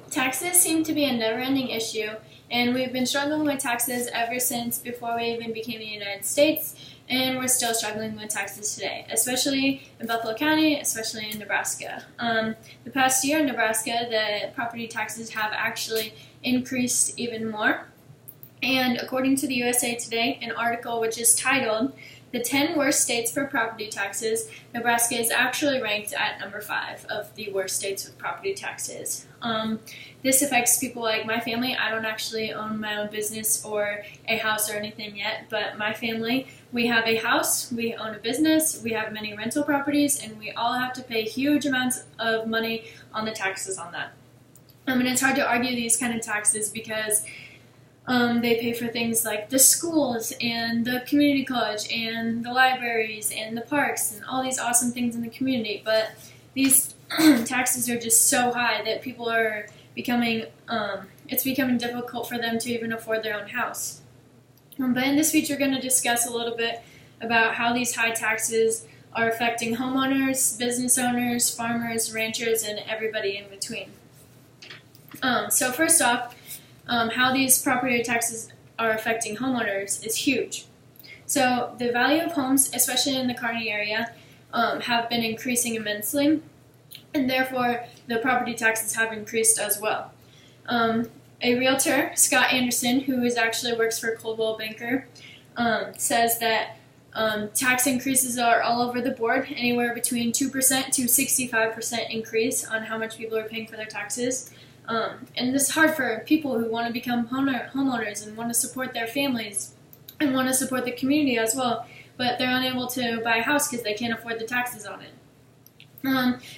Taxes seem to be a never-ending issue, and we've been struggling with taxes ever since before we even became the United States, and we're still struggling with taxes today, especially in Buffalo County, especially in Nebraska. The past year in Nebraska, the property taxes have actually increased even more. And according to the USA Today, an article which is titled, "The 10 Worst States for Property Taxes," Nebraska is actually ranked at number 5 of the worst states with property taxes. This affects people like my family. I don't actually own my own business or a house or anything yet, but my family, we have a house, we own a business, we have many rental properties, and we all have to pay huge amounts of money on the taxes on that. And it's hard to argue these kind of taxes because they pay for things like the schools and the community college and the libraries and the parks and all these awesome things in the community. But these taxes are just so high that people are becoming, it's becoming difficult for them to even afford their own house. But in this speech, we're going to discuss a little bit about how these high taxes are affecting homeowners, business owners, farmers, ranchers, and everybody in between. So first off, how these property taxes are affecting homeowners is huge. So the value of homes, especially in the Kearney area, have been increasing immensely, and therefore the property taxes have increased as well. A realtor, Scott Anderson, who actually works for Coldwell Banker, says that tax increases are all over the board, anywhere between 2% to 65% increase on how much people are paying for their taxes. And this is hard for people who want to become homeowners and want to support their families and want to support the community as well, but they're unable to buy a house because they can't afford the taxes on it.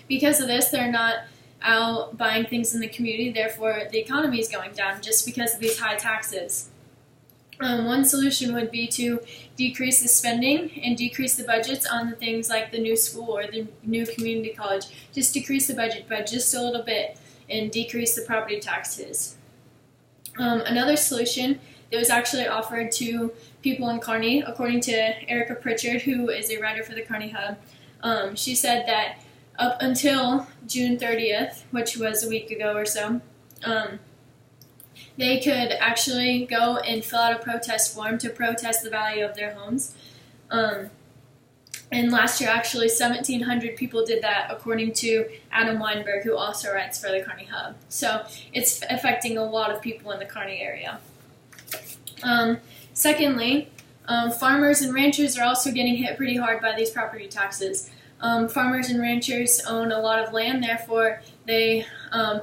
Because of this, they're not out buying things in the community, therefore the economy is going down just because of these high taxes. One solution would be to decrease the spending and decrease the budgets on the things like the new school or the new community college. Just decrease the budget by just a little bit and decrease the property taxes. Another solution that was actually offered to people in Kearney, according to Erica Pritchard, who is a writer for the Kearney Hub, she said that up until June 30th, which was a week ago or so, they could actually go and fill out a protest form to protest the value of their homes. And last year, actually, 1,700 people did that, according to Adam Weinberg, who also writes for the Kearney Hub. So it's affecting a lot of people in the Kearney area. Secondly, farmers and ranchers are also getting hit pretty hard by these property taxes. Farmers and ranchers own a lot of land, therefore they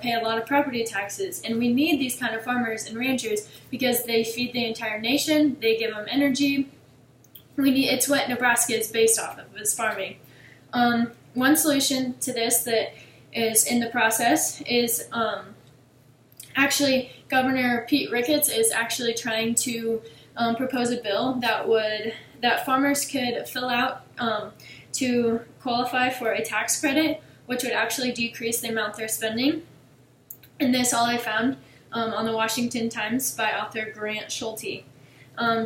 pay a lot of property taxes. And we need these kind of farmers and ranchers because they feed the entire nation, they give them energy. It's what Nebraska is based off of, is farming. One solution to this that is in the process is actually Governor Pete Ricketts is actually trying to propose a bill that farmers could fill out to qualify for a tax credit, which would actually decrease the amount they're spending. And this all I found on the Washington Times by author Grant Schulte.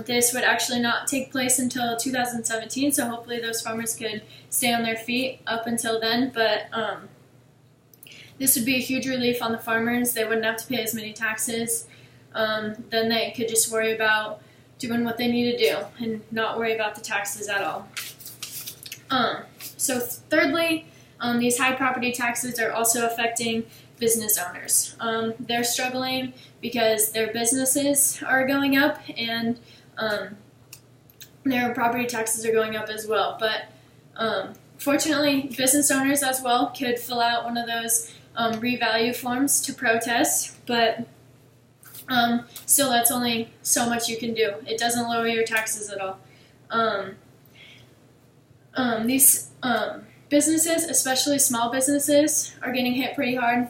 This would actually not take place until 2017, so hopefully those farmers could stay on their feet up until then, but this would be a huge relief on the farmers. They wouldn't have to pay as many taxes. Then they could just worry about doing what they need to do and not worry about the taxes at all. So thirdly, these high property taxes are also affecting business owners. They're struggling because their businesses are going up and their property taxes are going up as well. But fortunately, business owners as well could fill out one of those revalue forms to protest, but still that's only so much you can do. It doesn't lower your taxes at all. These businesses, especially small businesses, are getting hit pretty hard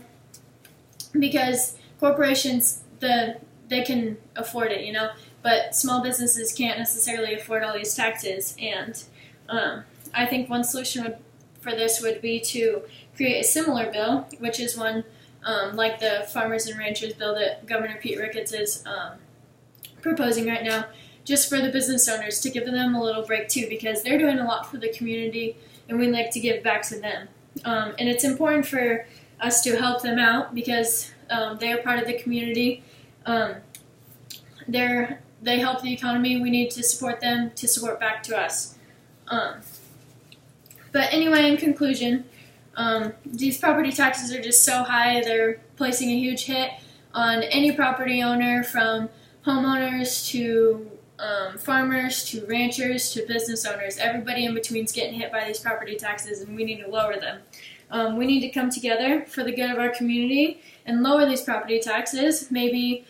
because corporations, they can afford it, you know, but small businesses can't necessarily afford all these taxes. And I think one solution for this would be to create a similar bill, which is one like the Farmers and Ranchers bill that Governor Pete Ricketts is proposing right now, just for the business owners, to give them a little break too, because they're doing a lot for the community and we'd like to give back to them. And it's important for us to help them out because they are part of the community. They help the economy. We need to support them to support back to us. But anyway, in conclusion, these property taxes are just so high. They're placing a huge hit on any property owner, from homeowners to farmers to ranchers to business owners. Everybody in between is getting hit by these property taxes, and we need to lower them. We need to come together for the good of our community and lower these property taxes. Maybe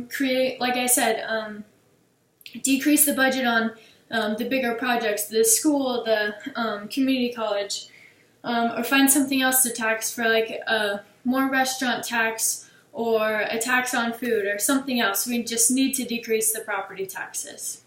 create, like I said, decrease the budget on the bigger projects, the school, the community college, or find something else to tax for, like a more restaurant tax or a tax on food or something else. We just need to decrease the property taxes.